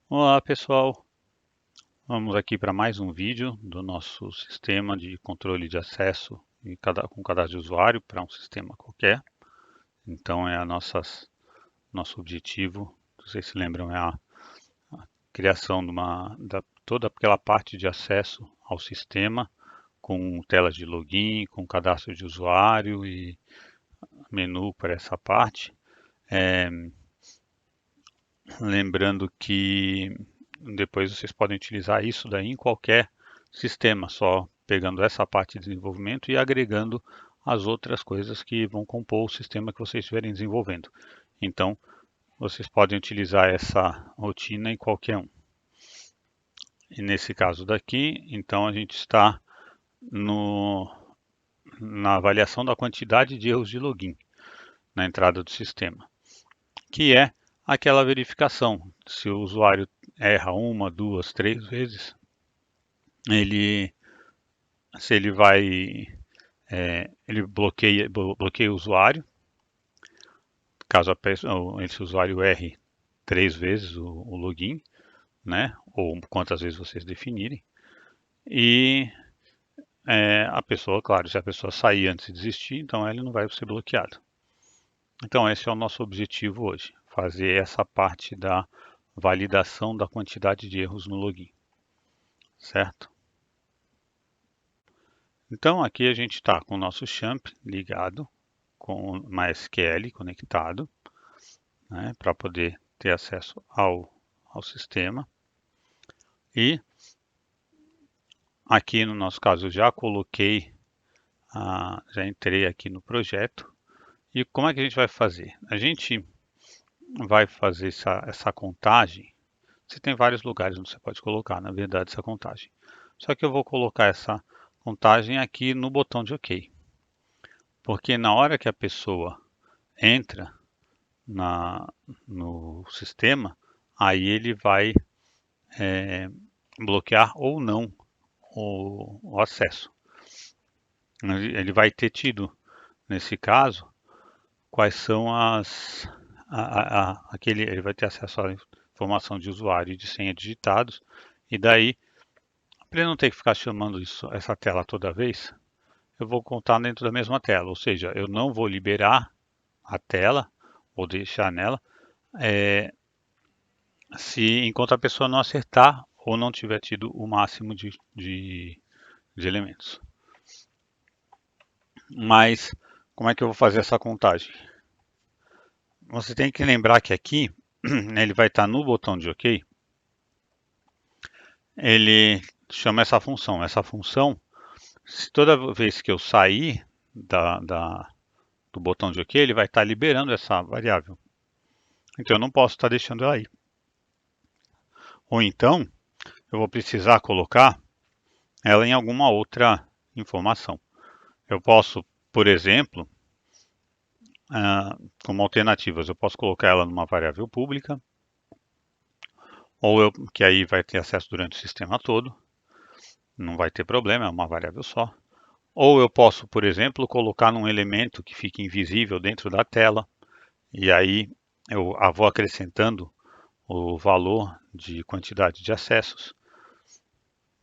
Olá pessoal, vamos aqui para mais um vídeo do nosso sistema de controle de acesso com cadastro de usuário para um sistema qualquer. Então nosso objetivo, vocês se lembram, é a criação da toda aquela parte de acesso ao sistema com telas de login, com cadastro de usuário e menu para essa parte. É, Lembrando que depois vocês podem utilizar isso daí em qualquer sistema, só pegando essa parte de desenvolvimento e agregando as outras coisas que vão compor o sistema que vocês estiverem desenvolvendo. Então, vocês podem utilizar essa rotina em qualquer um. E nesse caso daqui, então a gente está no, na avaliação da quantidade de erros de login na entrada do sistema, que é aquela verificação. Se o usuário erra uma, duas, três vezes, ele, se ele vai, ele bloqueia o usuário, caso esse usuário erre três vezes o login, né, ou quantas vezes vocês definirem, e a pessoa, claro, se a pessoa sair antes de desistir, então ele não vai ser bloqueado. Então esse é o nosso objetivo hoje, fazer essa parte da validação da quantidade de erros no login, certo? Então aqui a gente está com o nosso champ ligado, com o MySQL conectado, né, para poder ter acesso ao sistema. E aqui no nosso caso eu já coloquei, já entrei aqui no projeto. E como é que a gente vai fazer? A gente vai fazer essa contagem. Você tem vários lugares onde você pode colocar, na verdade, essa contagem. Só que eu vou colocar essa contagem aqui no botão de OK. Porque na hora que a pessoa entra na, no sistema, aí ele vai bloquear ou não o acesso. Ele vai ter tido, nesse caso, quais são ele vai ter acesso à informação de usuário e de senha digitados, e daí, para ele não ter que ficar chamando essa tela toda vez, eu vou contar dentro da mesma tela, ou seja, eu não vou liberar a tela, ou deixar nela, é, se enquanto a pessoa não acertar ou não tiver tido o máximo de elementos. Mas como é que eu vou fazer essa contagem? Você tem que lembrar que aqui ele vai estar no botão de OK, ele chama essa função. Essa função, se toda vez que eu sair do botão de OK, ele vai estar liberando essa variável. Então eu não posso estar deixando ela aí. Ou então eu vou precisar colocar ela em alguma outra informação. Eu posso, por exemplo, como alternativas, eu posso colocar ela numa variável pública, que aí vai ter acesso durante o sistema todo, não vai ter problema, é uma variável só. Ou eu posso, por exemplo, colocar num elemento que fique invisível dentro da tela, e aí eu vou acrescentando o valor de quantidade de acessos.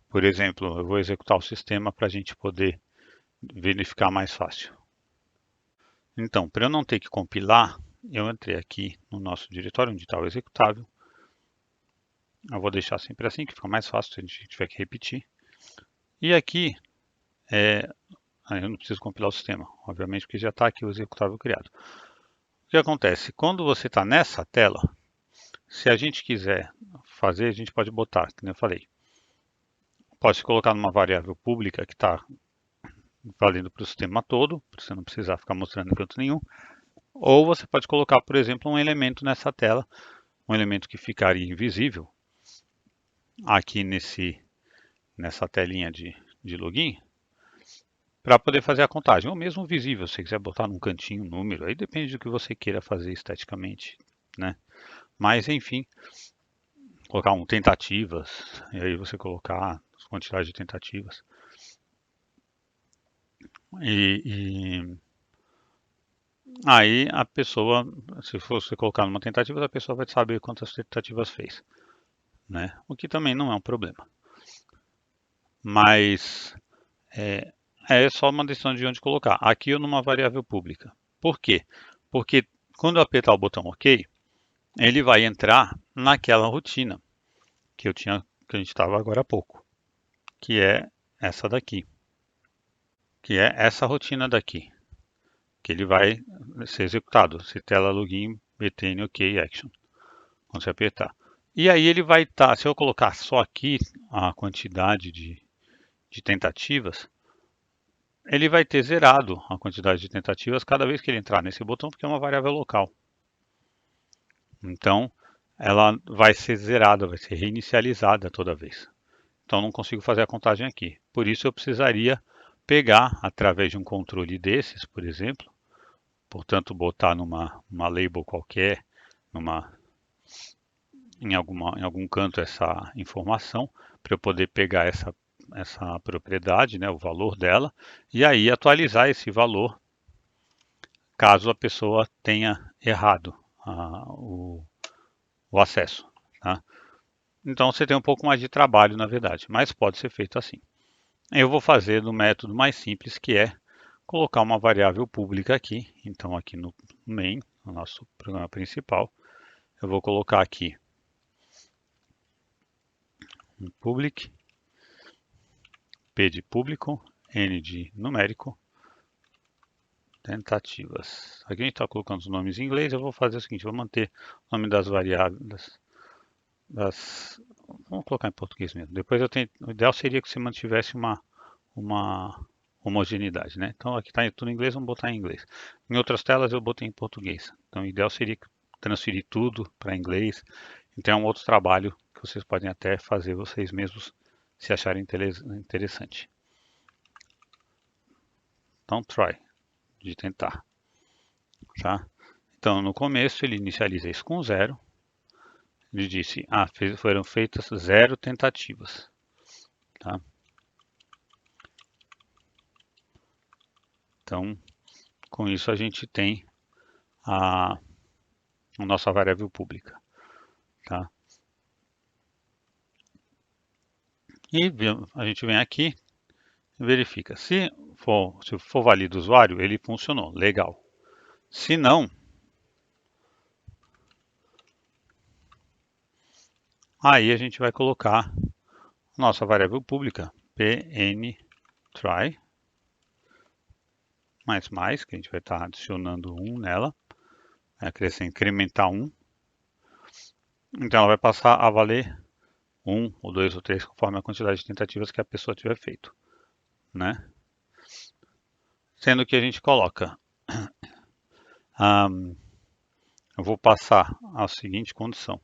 Por exemplo, eu vou executar o sistema para a gente poder verificar mais fácil. Então, para eu não ter que compilar, eu entrei aqui no nosso diretório onde está o executável. Eu vou deixar sempre assim, que fica mais fácil se a gente tiver que repetir. E aqui, eu não preciso compilar o sistema, obviamente, porque já está aqui o executável criado. O que acontece? Quando você está nessa tela, se a gente quiser fazer, a gente pode botar, como eu falei. Pode se colocar numa variável pública que está valendo para o sistema todo, para você não precisar ficar mostrando em canto nenhum. Ou você pode colocar, por exemplo, um elemento nessa tela, um elemento que ficaria invisível aqui nessa telinha de login, para poder fazer a contagem, ou mesmo visível, se você quiser botar num cantinho um número, aí depende do que você queira fazer esteticamente, né? Mas enfim, colocar um tentativas, e aí você colocar as quantidades de tentativas. E aí a pessoa, se você colocar numa tentativa, a pessoa vai saber quantas tentativas fez. né? O que também não é um problema. Mas é só uma decisão de onde colocar. Aqui ou numa variável pública. Por quê? Porque quando eu apertar o botão OK, ele vai entrar naquela rotina que a gente estava agora há pouco, que é essa daqui, que é essa rotina daqui, que ele vai ser executado. Se tela login btn OK action, quando você apertar. E aí ele vai estar, se eu colocar só aqui a quantidade de tentativas, ele vai ter zerado a quantidade de tentativas cada vez que ele entrar nesse botão, porque é uma variável local. Então, ela vai ser zerada, vai ser reinicializada toda vez. Então, não consigo fazer a contagem aqui. Por isso, eu precisaria pegar, através de um controle desses, por exemplo, portanto, botar numa label qualquer, em algum canto essa informação, para eu poder pegar essa propriedade, né, o valor dela, e aí atualizar esse valor caso a pessoa tenha errado o acesso. Tá? Então você tem um pouco mais de trabalho, na verdade, mas pode ser feito assim. Eu vou fazer do método mais simples, que é colocar uma variável pública aqui. Então aqui no main, no nosso programa principal, eu vou colocar aqui um public, P de público, N de numérico, tentativas. Aqui a gente está colocando os nomes em inglês, eu vou fazer o seguinte, vou manter o nome das variáveis, vamos colocar em português mesmo. Depois o ideal seria que você mantivesse uma homogeneidade, né? Então aqui está tudo em inglês, vamos botar em inglês. Em outras telas eu botei em português. Então o ideal seria transferir tudo para inglês. Então é um outro trabalho que vocês podem até fazer vocês mesmos se acharem interessante. Então try, de tentar. Tá? Então no começo ele inicializa isso com 0. Ele disse, foram feitas 0 tentativas. Tá? Então, com isso a gente tem a nossa variável pública. Tá? E a gente vem aqui e verifica. Se for válido o usuário, ele funcionou, legal. Se não, aí a gente vai colocar nossa variável pública, pntry, que a gente vai estar adicionando 1 nela, vai crescer, incrementar 1. Então ela vai passar a valer 1, ou 2, ou 3, conforme a quantidade de tentativas que a pessoa tiver feito. Né? Sendo que a gente coloca, eu vou passar a seguinte condição.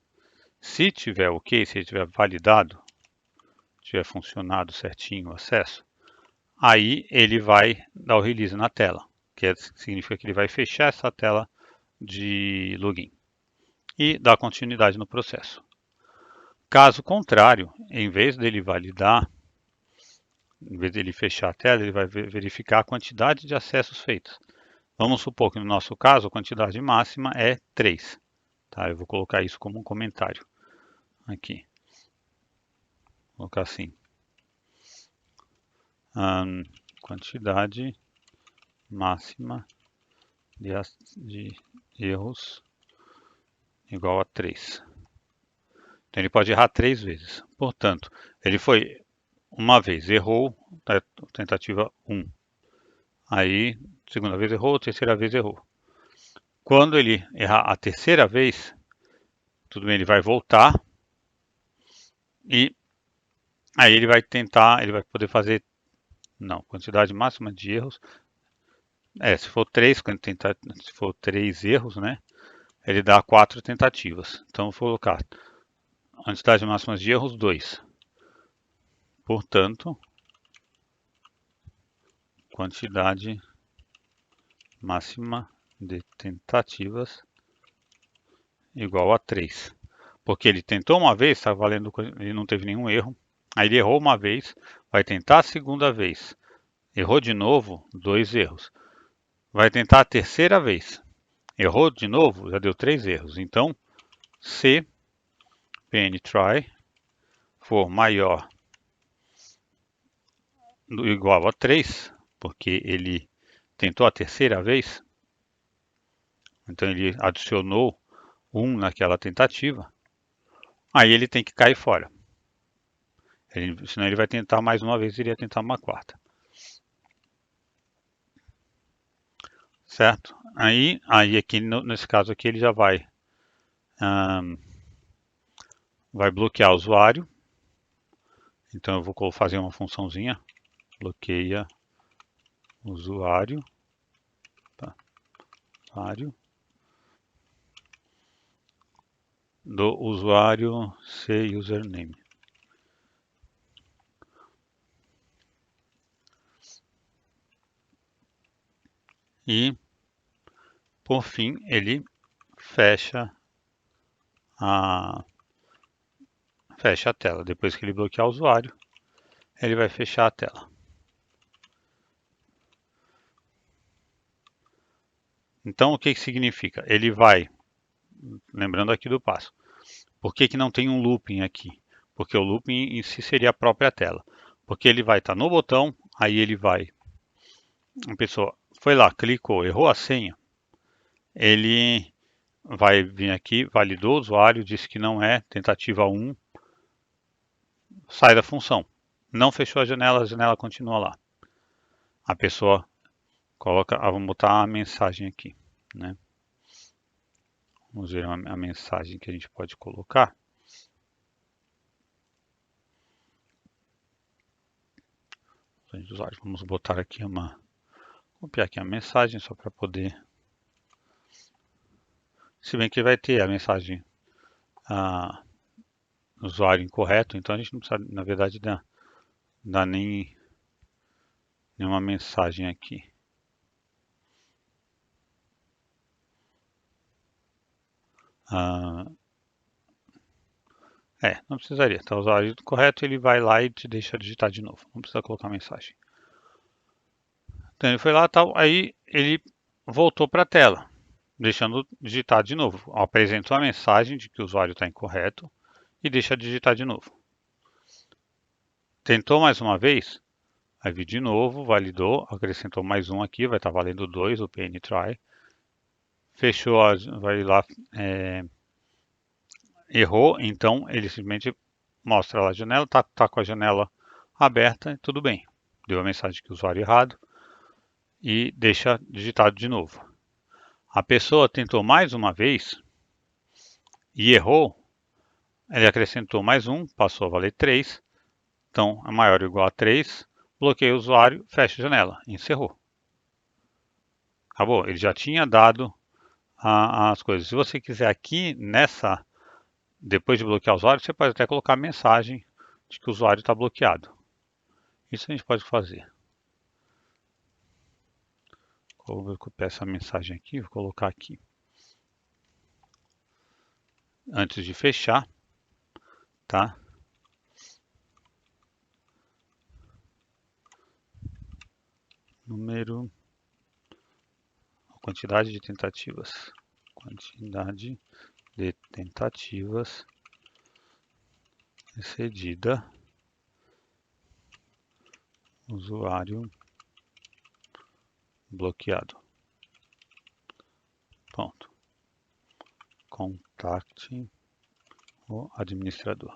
Se tiver OK, se ele tiver validado, tiver funcionado certinho o acesso, aí ele vai dar o release na tela, que significa que ele vai fechar essa tela de login e dar continuidade no processo. Caso contrário, em vez dele validar, em vez dele fechar a tela, ele vai verificar a quantidade de acessos feitos. Vamos supor que no nosso caso a quantidade máxima é 3. Tá? Eu vou colocar isso como um comentário aqui. Vou colocar assim. Quantidade máxima de erros igual a 3. Então ele pode errar 3 vezes. Portanto, ele foi uma vez, errou, tentativa 1. Aí, segunda vez errou, terceira vez errou. Quando ele errar a terceira vez, tudo bem, ele vai voltar e aí ele vai tentar, ele vai poder fazer, não, quantidade máxima de erros. Se for 3, se for 3 erros, né, ele dá 4 tentativas. Então, vou colocar quantidade máxima de erros 2. Portanto, quantidade máxima de tentativas igual a 3. Porque ele tentou uma vez, está valendo, ele não teve nenhum erro. Aí ele errou uma vez, vai tentar a segunda vez. Errou de novo, 2 erros. Vai tentar a terceira vez. Errou de novo, já deu 3 erros. Então, se pntry for maior ou igual a 3, porque ele tentou a terceira vez, então ele adicionou 1 naquela tentativa, aí ele tem que cair fora. Senão ele vai tentar mais uma vez, ele ia tentar uma quarta. Certo? Aí aqui, nesse caso aqui, ele já vai bloquear o usuário. Então eu vou fazer uma funçãozinha, bloqueia usuário, tá? Usuário do usuário C username. E por fim ele fecha a tela. Depois que ele bloquear o usuário, ele vai fechar a tela. Então o que significa? Ele vai, lembrando aqui do passo, por que não tem um looping aqui? Porque o looping em si seria a própria tela. Porque ele vai estar no botão, aí ele vai, a pessoa foi lá, clicou, errou a senha, ele vai vir aqui, validou o usuário, disse que não é, tentativa 1, sai da função. Não fechou a janela continua lá. A pessoa coloca, vamos botar a mensagem aqui, né? Vamos ver a mensagem que a gente pode colocar. Vamos botar aqui copiar aqui a mensagem só para poder, se bem que vai ter a mensagem usuário incorreto, então a gente não precisa, na verdade, dar nenhuma mensagem aqui. Não precisaria, tá? O usuário correto, ele vai lá e te deixa digitar de novo, não precisa colocar mensagem. Então ele foi lá, tal, aí ele voltou para a tela, deixando digitar de novo. Apresentou a mensagem de que o usuário está incorreto e deixa digitar de novo. Tentou mais uma vez, vai vir de novo, validou, acrescentou mais um aqui, vai estar valendo 2, o PN try. Fechou, vai lá, errou, então ele simplesmente mostra lá a janela, tá com a janela aberta, tudo bem. Deu a mensagem que o usuário errado e deixa digitado de novo. A pessoa tentou mais uma vez e errou, ele acrescentou mais um, passou a valer 3, então é maior ou igual a 3, bloqueia o usuário, fecha a janela, encerrou. Acabou, ele já tinha dado as coisas. Se você quiser aqui depois de bloquear o usuário, você pode até colocar a mensagem de que o usuário está bloqueado. Isso a gente pode fazer. Vou copiar essa mensagem aqui, vou colocar aqui. Antes de fechar, tá? Número, quantidade de tentativas. Quantidade de tentativas excedida. Usuário bloqueado. Pronto. Contacte o administrador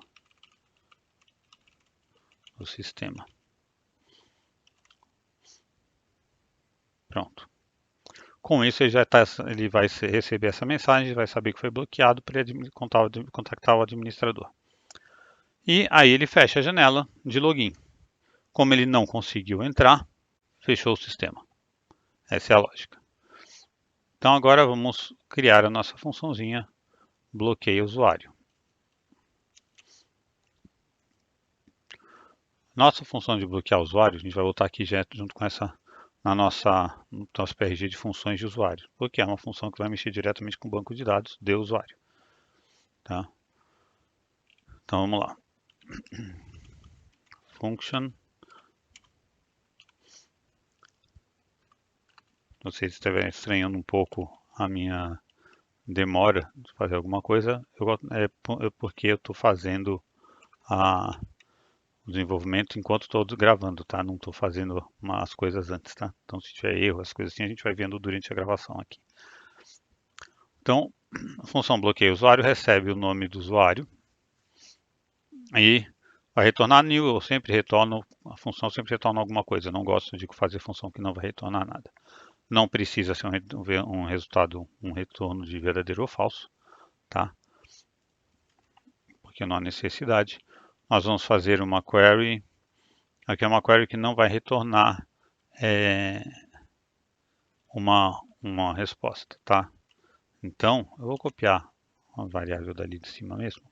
do sistema. Pronto. Com isso, ele vai receber essa mensagem, vai saber que foi bloqueado para ele contactar o administrador. E aí ele fecha a janela de login. Como ele não conseguiu entrar, fechou o sistema. Essa é a lógica. Então agora vamos criar a nossa funçãozinha bloqueia usuário. Nossa função de bloquear usuário, a gente vai voltar aqui junto com essa no nosso PRG de funções de usuário. Bloquear é uma função que vai mexer diretamente com o banco de dados de usuário. Tá? Então vamos lá. Function. Vocês estiverem estranhando um pouco a minha demora de fazer alguma coisa, é porque eu estou fazendo o desenvolvimento enquanto estou gravando, tá? Não estou fazendo as coisas antes, tá? Então se tiver erro, as coisas assim, a gente vai vendo durante a gravação aqui. Então, a função bloqueio usuário recebe o nome do usuário e vai retornar new. Eu sempre retorno, a função sempre retorna alguma coisa. Eu não gosto de fazer função que não vai retornar nada. Não precisa ser um resultado, um retorno de verdadeiro ou falso, tá? Porque não há necessidade. Nós vamos fazer uma query. Aqui é uma query que não vai retornar uma resposta, tá? Então, eu vou copiar uma variável dali de cima mesmo.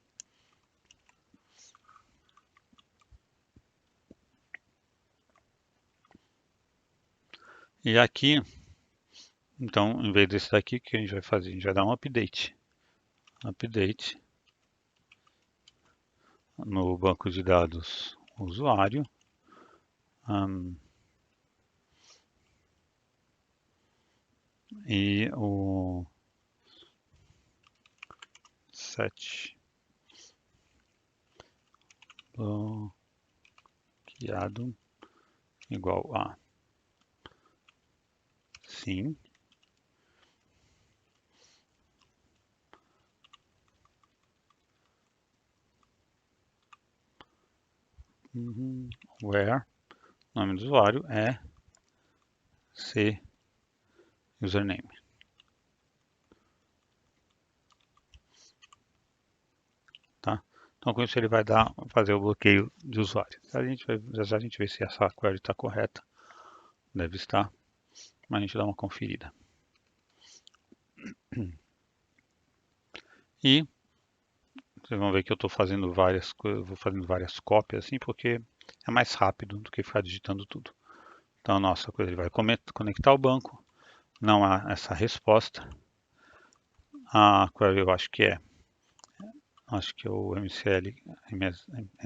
E aqui, então, em vez desse daqui, o que a gente vai fazer? A gente vai dar um update. Update no banco de dados usuário. E o set bloqueado igual a sim. Where o nome do usuário é C username. Tá? Então com isso ele vai fazer o bloqueio de usuário. Já a gente vê se essa query está correta. Deve estar, mas a gente dá uma conferida. E vocês vão ver que eu estou fazendo várias coisas, vou fazendo várias cópias assim, porque é mais rápido do que ficar digitando tudo. Então a nossa coisa, ele vai conectar o banco, não há essa resposta. A query eu acho que é o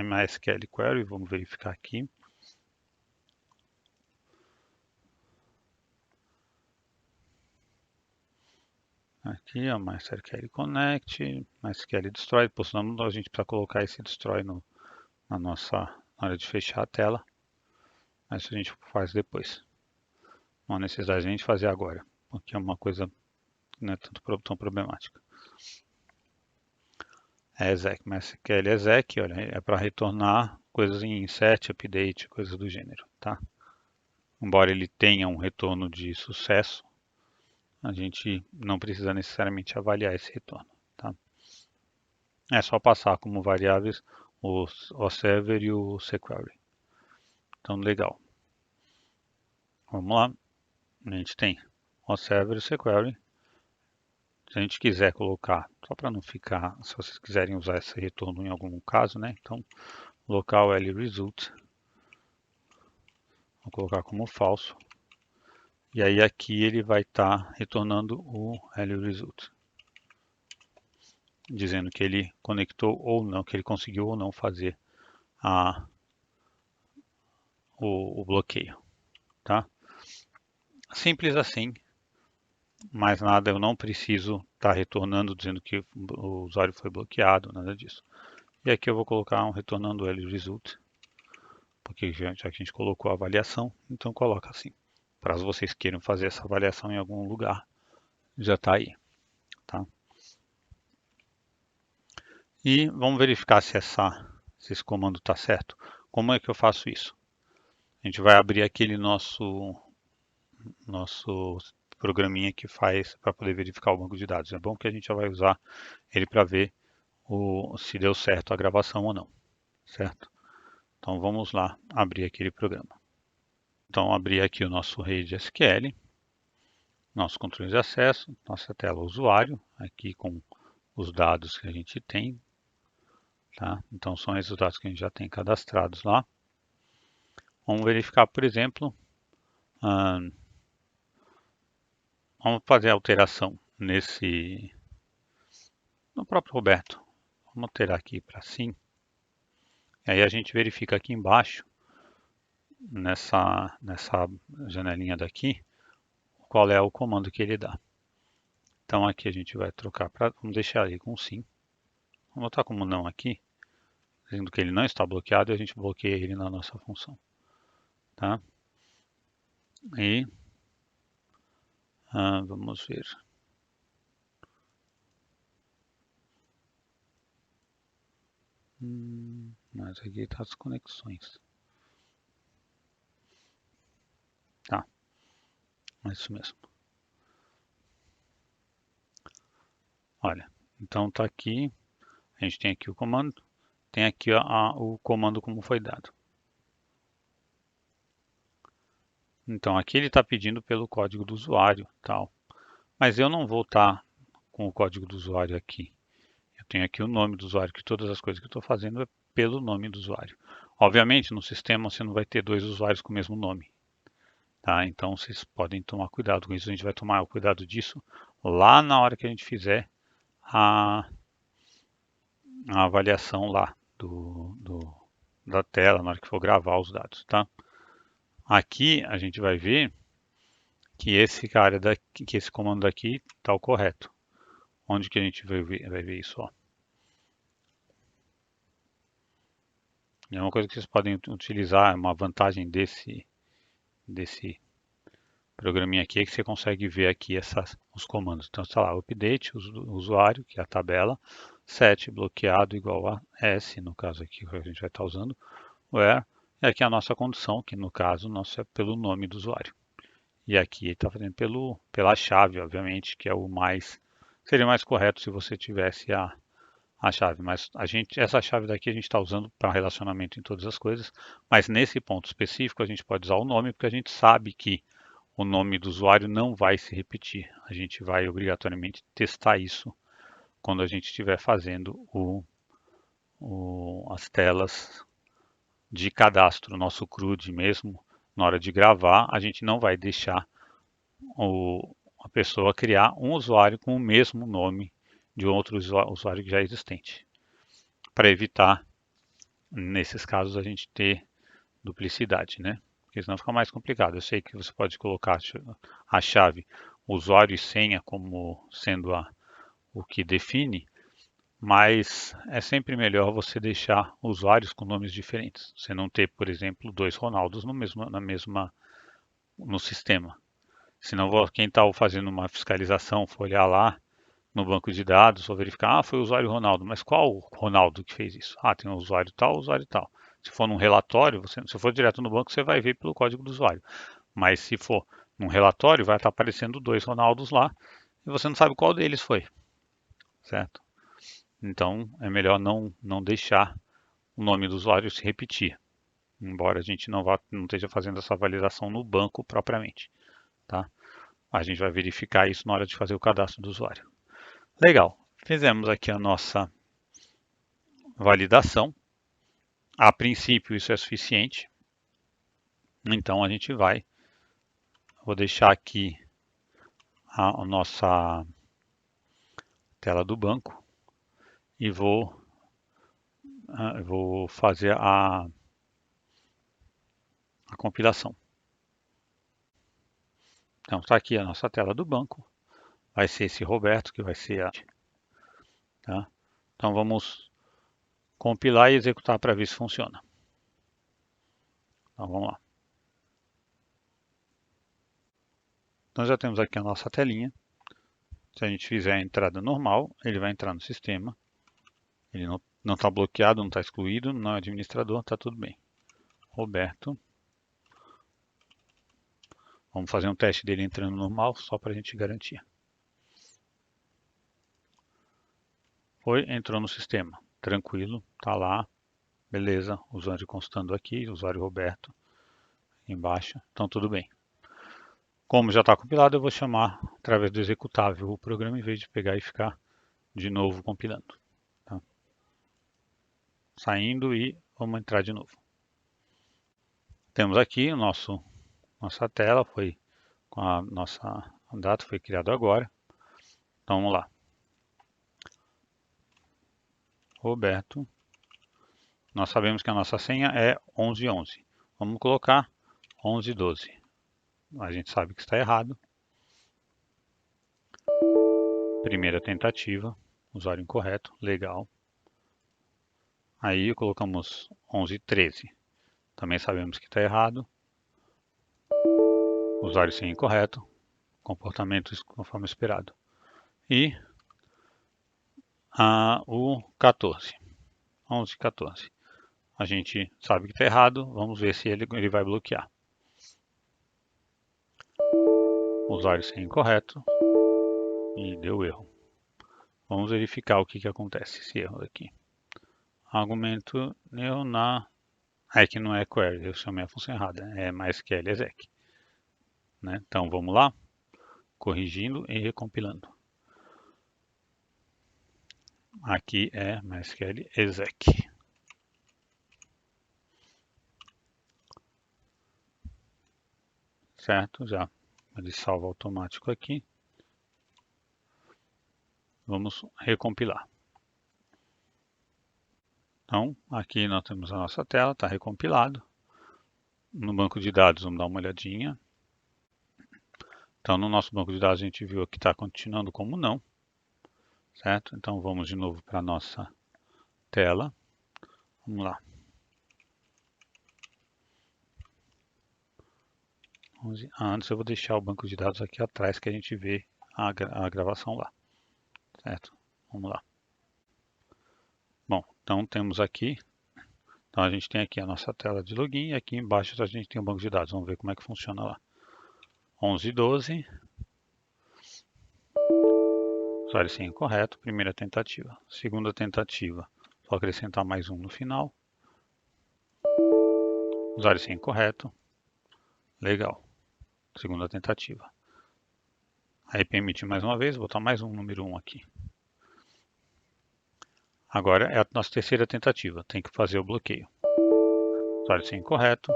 MySQL query, vamos verificar aqui. Aqui, ó, MySQL Connect, MySQL Destroy, senão a gente precisa colocar esse Destroy na hora de fechar a tela, mas isso a gente faz depois. Não há necessidade de a gente fazer agora, porque é uma coisa que não é tão problemática. Exec, MySQL exec, olha, é para retornar coisas em insert, update, coisas do gênero, tá? Embora ele tenha um retorno de sucesso, a gente não precisa necessariamente avaliar esse retorno, tá? É só passar como variáveis o server e o sequery. Então, legal. Vamos lá. A gente tem o server e o sequery. Se a gente quiser colocar, só para não ficar, se vocês quiserem usar esse retorno em algum caso, né? Então, local result, vou colocar como falso. E aí aqui ele vai estar retornando o result, dizendo que ele conectou ou não, que ele conseguiu ou não fazer o bloqueio, tá? Simples assim, mais nada, eu não preciso estar retornando dizendo que o usuário foi bloqueado, nada disso. E aqui eu vou colocar um retornando result, porque já que a gente colocou a avaliação, então coloca assim. Caso vocês queiram fazer essa avaliação em algum lugar, já está aí, tá? E vamos verificar se esse comando está certo. Como é que eu faço isso? A gente vai abrir aquele nosso programinha que faz para poder verificar o banco de dados. É bom que a gente já vai usar ele para ver se deu certo a gravação ou não, certo? Então vamos lá abrir aquele programa. Então abrir aqui o nosso rede SQL, nosso controle de acesso, nossa tela usuário, aqui com os dados que a gente tem, tá? Então são esses os dados que a gente já tem cadastrados lá. Vamos verificar, por exemplo, vamos fazer a alteração no próprio Roberto. Vamos alterar aqui para sim. E aí a gente verifica aqui embaixo, nessa janelinha daqui, qual é o comando que ele dá. Então aqui a gente vai trocar para, vamos deixar ele com sim. Vamos botar como não aqui. dizendo que ele não está bloqueado e a gente bloqueia ele na nossa função. Tá? E vamos ver. Mas aqui está as conexões. Tá, é isso mesmo. Olha, então está aqui, a gente tem aqui o comando, tem aqui o comando como foi dado. Então aqui ele está pedindo pelo código do usuário, tal. Mas eu não vou estar com o código do usuário aqui. Eu tenho aqui o nome do usuário, que todas as coisas que eu estou fazendo é pelo nome do usuário. Obviamente, no sistema você não vai ter dois usuários com o mesmo nome. Tá? Então vocês podem tomar cuidado com isso. A gente vai tomar cuidado disso lá na hora que a gente fizer a avaliação lá da tela, na hora que for gravar os dados. Tá? Aqui a gente vai ver que esse cara daqui, que esse comando daqui está o correto. Onde que a gente vai ver isso? Ó. É uma coisa que vocês podem utilizar, uma vantagem desse programinha aqui é que você consegue ver aqui os comandos. Então, está lá, update, usuário, que é a tabela, set bloqueado igual a S, no caso aqui que a gente vai estar usando, where, e aqui a nossa condição, que no caso nosso é pelo nome do usuário. E aqui ele está fazendo pela chave, obviamente, que é seria mais correto se você tivesse a chave, mas essa chave daqui a gente está usando para relacionamento em todas as coisas, mas nesse ponto específico a gente pode usar o nome porque a gente sabe que o nome do usuário não vai se repetir. A gente vai obrigatoriamente testar isso quando a gente estiver fazendo as telas de cadastro, nosso CRUD mesmo, na hora de gravar, a gente não vai deixar a pessoa criar um usuário com o mesmo nome de outro usuário já existente, para evitar, nesses casos, a gente ter duplicidade, né? Porque senão fica mais complicado. Eu sei que você pode colocar a chave usuário e senha como sendo o que define, mas é sempre melhor você deixar usuários com nomes diferentes. Você não ter, por exemplo, dois Ronaldos no sistema. Senão quem está fazendo uma fiscalização for olhar lá no banco de dados, ou verificar, foi o usuário Ronaldo, mas qual Ronaldo que fez isso? Ah, tem um usuário tal, usuário tal. Se for num relatório, se for direto no banco, você vai ver pelo código do usuário. Mas se for num relatório, vai estar aparecendo dois Ronaldos lá e você não sabe qual deles foi, certo? Então é melhor não deixar o nome do usuário se repetir, embora a gente não esteja fazendo essa validação no banco propriamente, tá? A gente vai verificar isso na hora de fazer o cadastro do usuário. Legal, fizemos aqui a nossa validação. A princípio isso é suficiente. Então a gente vou deixar aqui a nossa tela do banco e vou fazer a compilação. Então está aqui a nossa tela do banco. Vai ser esse Roberto que vai ser tá? Então vamos compilar e executar para ver se funciona. Então vamos lá. Então já temos aqui a nossa telinha. Se a gente fizer a entrada normal, ele vai entrar no sistema. Ele não está bloqueado, não está excluído, não é administrador, está tudo bem. Roberto. Vamos fazer um teste dele entrando normal, só para a gente garantir. Entrou no sistema. Tranquilo, tá lá. Beleza, usuário constando aqui, usuário Roberto embaixo. Então tudo bem. Como já está compilado, eu vou chamar através do executável o programa em vez de pegar e ficar de novo compilando. Tá? Saindo e vamos entrar de novo. Temos aqui nossa tela, foi com a nossa data, foi criado agora. Então vamos lá. Roberto. Nós sabemos que a nossa senha é 1111. Vamos colocar 1112. A gente sabe que está errado. Primeira tentativa, usuário incorreto, legal. Aí colocamos 11 e 13. Também sabemos que está errado. Usuário sem incorreto. Comportamento conforme esperado. E o 14. 11 e 14. A gente sabe que está errado. Vamos ver se ele vai bloquear. Usuário sem incorreto. E deu erro. Vamos verificar o que acontece esse erro aqui. Argumento erro na... É que não é query, eu chamei a função errada. É MySQL exec. Né? Então vamos lá. Corrigindo e recompilando. Aqui é MySQL exec. Certo? Já ele salva automático aqui. Vamos recompilar. Então, aqui nós temos a nossa tela, está recompilado. No banco de dados, vamos dar uma olhadinha. Então, no nosso banco de dados, a gente viu que está continuando como não. Certo? Então, vamos de novo para a nossa tela. Vamos lá. Antes eu vou deixar o banco de dados aqui atrás, que a gente vê a gravação lá. Certo? Vamos lá. Bom, então temos aqui, então a gente tem aqui a nossa tela de login e aqui embaixo a gente tem o banco de dados. Vamos ver como é que funciona lá. 11 e 12. Usuário sem incorreto, primeira tentativa. Segunda tentativa, só acrescentar mais um no final. Usuário sem incorreto. Legal. Segunda tentativa. Aí permitir mais uma vez, botar mais um número 1 aqui. Agora é a nossa terceira tentativa, tem que fazer o bloqueio. Usuário sem incorreto,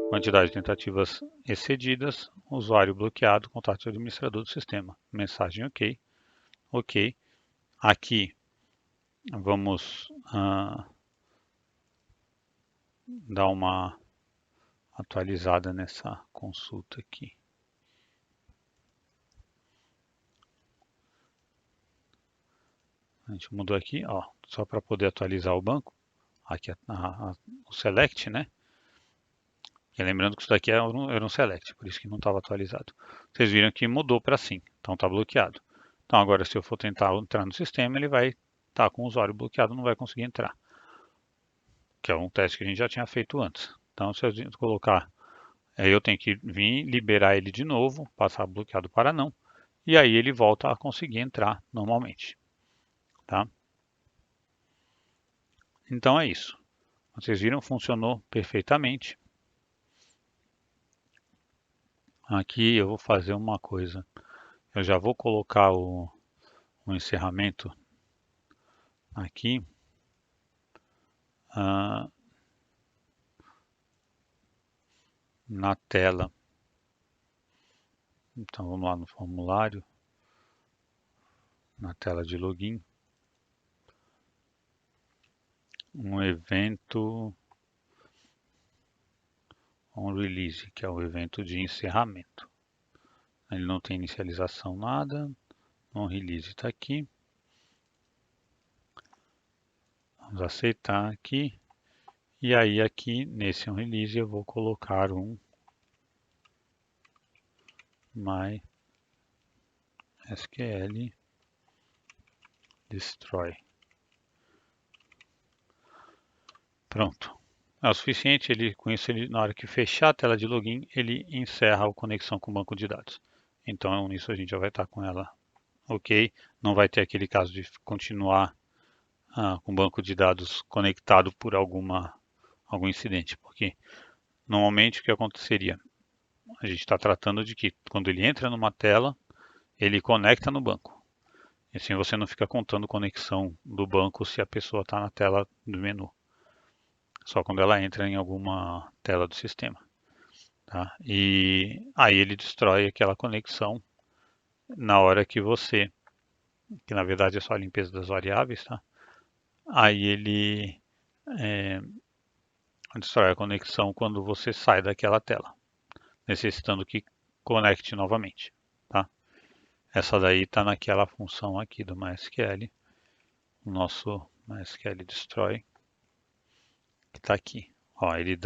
quantidade de tentativas excedidas, usuário bloqueado, contato do administrador do sistema. Mensagem ok. Ok. Aqui vamos dar uma atualizada nessa consulta aqui. A gente mudou aqui, ó, só para poder atualizar o banco. Aqui o select, né? E lembrando que isso daqui era um select, por isso que não estava atualizado. Vocês viram que mudou para sim, então está bloqueado. Então agora se eu for tentar entrar no sistema, ele vai estar com o usuário bloqueado, não vai conseguir entrar. Que é um teste que a gente já tinha feito antes. Então se eu colocar, eu tenho que vir liberar ele de novo, passar bloqueado para não, e aí ele volta a conseguir entrar normalmente. Tá? Então é isso. Vocês viram, funcionou perfeitamente. Aqui eu vou fazer uma coisa. Eu já vou colocar o encerramento aqui. Na tela. Então vamos lá no formulário, na tela de login. Um evento onRelease, que é o evento de encerramento. Ele não tem inicialização nada. OnRelease está aqui. Vamos aceitar aqui. E aí aqui nesse onRelease eu vou colocar um MySQL destroy. Pronto. É o suficiente, com isso, na hora que fechar a tela de login, ele encerra a conexão com o banco de dados. Então, nisso a gente já vai estar com ela ok. Não vai ter aquele caso de continuar com o banco de dados conectado por algum incidente, porque normalmente o que aconteceria? A gente está tratando de que quando ele entra numa tela, ele conecta no banco. E assim você não fica contando conexão do banco se a pessoa está na tela do menu. Só quando ela entra em alguma tela do sistema. Tá? E aí ele destrói aquela conexão na hora que na verdade é só a limpeza das variáveis, tá? Aí ele destrói a conexão quando você sai daquela tela, necessitando que conecte novamente, tá? Essa daí está naquela função aqui do MySQL, o nosso MySQL destroy. está aqui. Ó, ele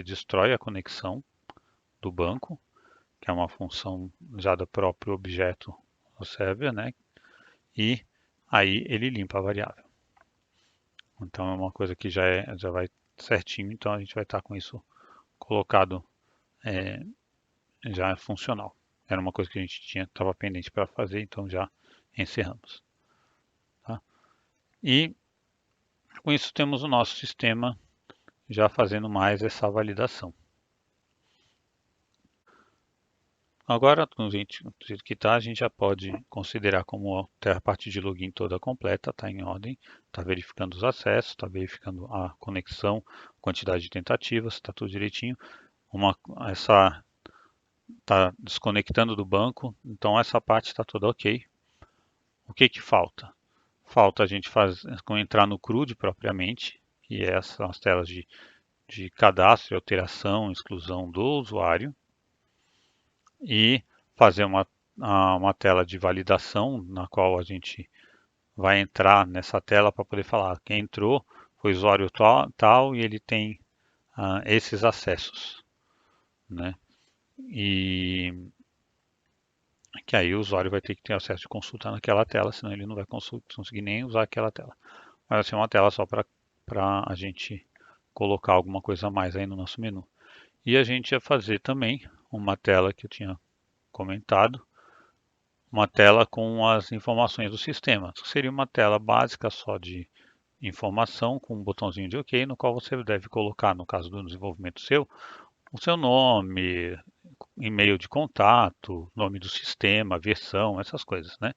destrói a conexão do banco, que é uma função já do próprio objeto do server, né? E aí ele limpa a variável. Então é uma coisa que já vai certinho, então a gente vai estar com isso colocado já funcional. Era uma coisa que a gente estava pendente para fazer, então já encerramos. Tá? E com isso temos o nosso sistema já fazendo mais essa validação. Agora, do jeito que está, a gente já pode considerar como a parte de login toda completa, está em ordem, está verificando os acessos, está verificando a conexão, quantidade de tentativas, está tudo direitinho. Está desconectando do banco, então essa parte está toda ok. O que que falta? Falta a gente entrar no CRUD propriamente, e essas são as telas de cadastro, alteração, exclusão do usuário, e fazer uma tela de validação, na qual a gente vai entrar nessa tela para poder falar quem entrou foi o usuário tal e ele tem esses acessos, né? E que aí o usuário vai ter que ter acesso de consulta naquela tela, senão ele não vai conseguir nem usar aquela tela. Vai ser uma tela só para a gente colocar alguma coisa a mais aí no nosso menu. E a gente ia fazer também uma tela que eu tinha comentado, uma tela com as informações do sistema. Seria uma tela básica só de informação com um botãozinho de OK, no qual você deve colocar, no caso do desenvolvimento seu, o seu nome, e-mail de contato, nome do sistema, versão, essas coisas, né?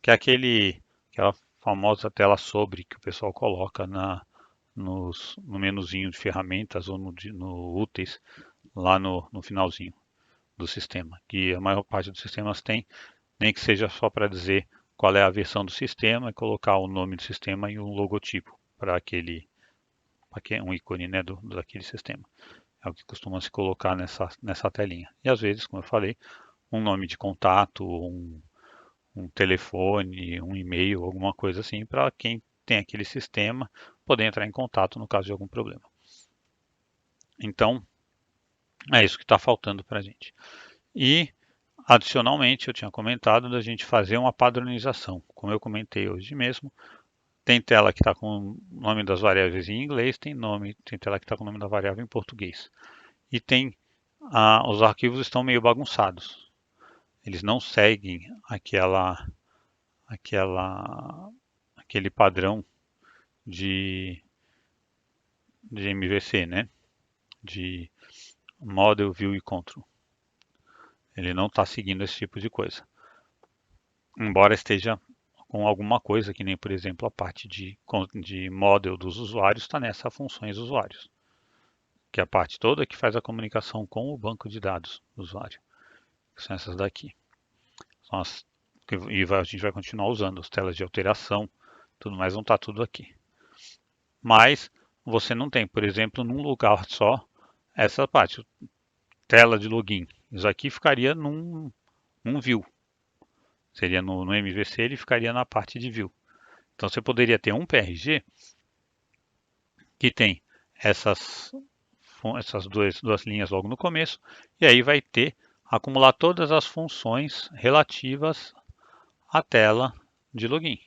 Que é aquela famosa tela sobre que o pessoal coloca no menuzinho de ferramentas ou no úteis, lá no finalzinho do sistema, que a maior parte dos sistemas tem, nem que seja só para dizer qual é a versão do sistema e colocar o nome do sistema e um logotipo para um ícone, né, daquele sistema. É o que costuma se colocar nessa telinha. E às vezes, como eu falei, um nome de contato, um telefone, um e-mail, alguma coisa assim, para quem tem aquele sistema poder entrar em contato no caso de algum problema. Então, é isso que está faltando para a gente. E, adicionalmente, eu tinha comentado da gente fazer uma padronização. Como eu comentei hoje mesmo, tem tela que está com o nome das variáveis em inglês, tem tela que está com o nome da variável em português. E os arquivos estão meio bagunçados. Eles não seguem aquele padrão de MVC, né? De Model, View e Control. Ele não está seguindo esse tipo de coisa. Embora esteja com alguma coisa, que nem, por exemplo, a parte de model dos usuários está nessa funções usuários, que é a parte toda que faz a comunicação com o banco de dados do usuário. Que são essas daqui. A gente vai continuar usando as telas de alteração, tudo mais, não está tudo aqui. Mas você não tem, por exemplo, num lugar só, essa parte, tela de login. Isso aqui ficaria num view. Seria no MVC, ele ficaria na parte de view. Então você poderia ter um PRG que tem essas duas linhas logo no começo, e aí vai acumular todas as funções relativas à tela de login.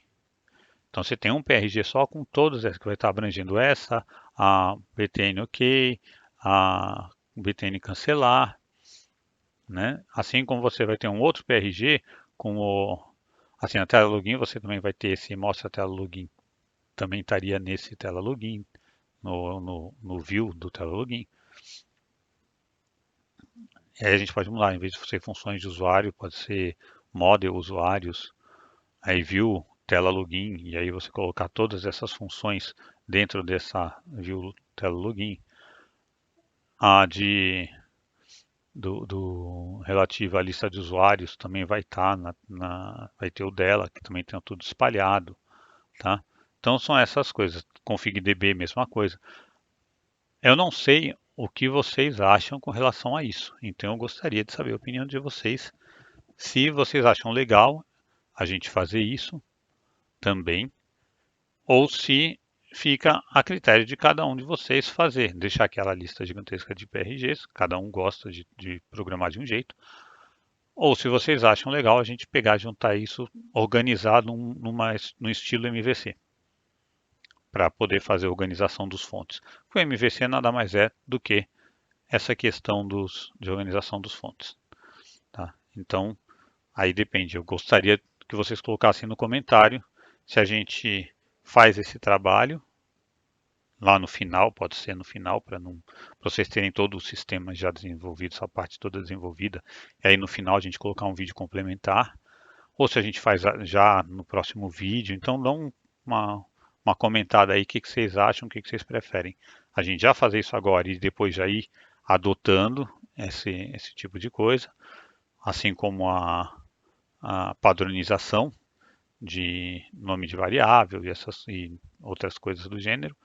Então você tem um PRG só com todas essas, que vai estar abrangendo a BTN OK, a BTN cancelar, né? Assim como você vai ter um outro PRG assim, a tela login, você também vai ter esse mostra a tela login, também estaria nesse tela login, no view do tela login. E aí a gente pode mudar, em vez de ser funções de usuário, pode ser model usuários, aí view tela login, e aí você colocar todas essas funções dentro dessa view tela login. A relativo à lista de usuários também vai estar vai ter o dela, que também tem tudo espalhado, tá? Então são essas coisas. ConfigDB, mesma coisa. Eu não sei o que vocês acham com relação a isso, então eu gostaria de saber a opinião de vocês. Se vocês acham legal a gente fazer isso também, ou se fica a critério de cada um de vocês fazer, deixar aquela lista gigantesca de PRGs, cada um gosta de programar de um jeito, ou se vocês acham legal, a gente pegar e juntar isso organizado no estilo MVC, para poder fazer a organização dos fontes. O MVC nada mais é do que essa questão de organização dos fontes. Tá? Então, aí depende. Eu gostaria que vocês colocassem no comentário se a gente faz esse trabalho lá no final, pode ser no final, para vocês terem todo o sistema já desenvolvido, essa parte toda desenvolvida, e aí no final a gente colocar um vídeo complementar, ou se a gente faz já no próximo vídeo. Então dá uma comentada aí, o que vocês acham, o que vocês preferem. A gente já fazer isso agora e depois já ir adotando esse tipo de coisa, assim como a padronização de nome de variável e outras coisas do gênero,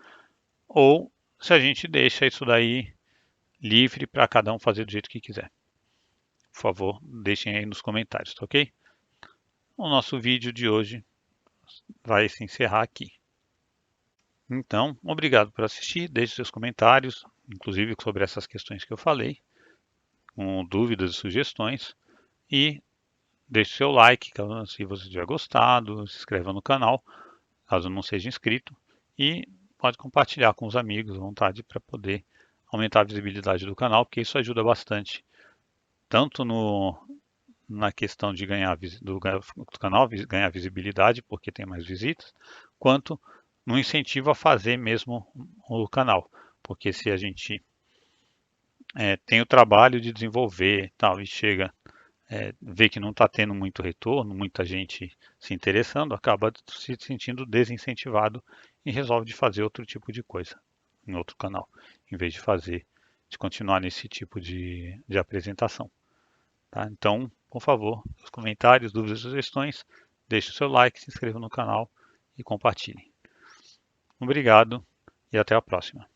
ou se a gente deixa isso daí livre para cada um fazer do jeito que quiser. Por favor, deixem aí nos comentários, tá ok? O nosso vídeo de hoje vai se encerrar aqui. Então, obrigado por assistir, deixe seus comentários, inclusive sobre essas questões que eu falei, com dúvidas e sugestões, e deixe seu like se você tiver gostado, se inscreva no canal, caso não seja inscrito, e pode compartilhar com os amigos à vontade para poder aumentar a visibilidade do canal, porque isso ajuda bastante, tanto na questão de do canal ganhar visibilidade, porque tem mais visitas, quanto no incentivo a fazer mesmo o canal. Porque se a gente tem o trabalho de desenvolver tal, e chega, vê que não está tendo muito retorno, muita gente se interessando, acaba se sentindo desincentivado e resolve de fazer outro tipo de coisa em outro canal, em vez de continuar nesse tipo de apresentação. Tá? Então, por favor, os comentários, dúvidas e sugestões, deixe o seu like, se inscreva no canal e compartilhe. Obrigado e até a próxima.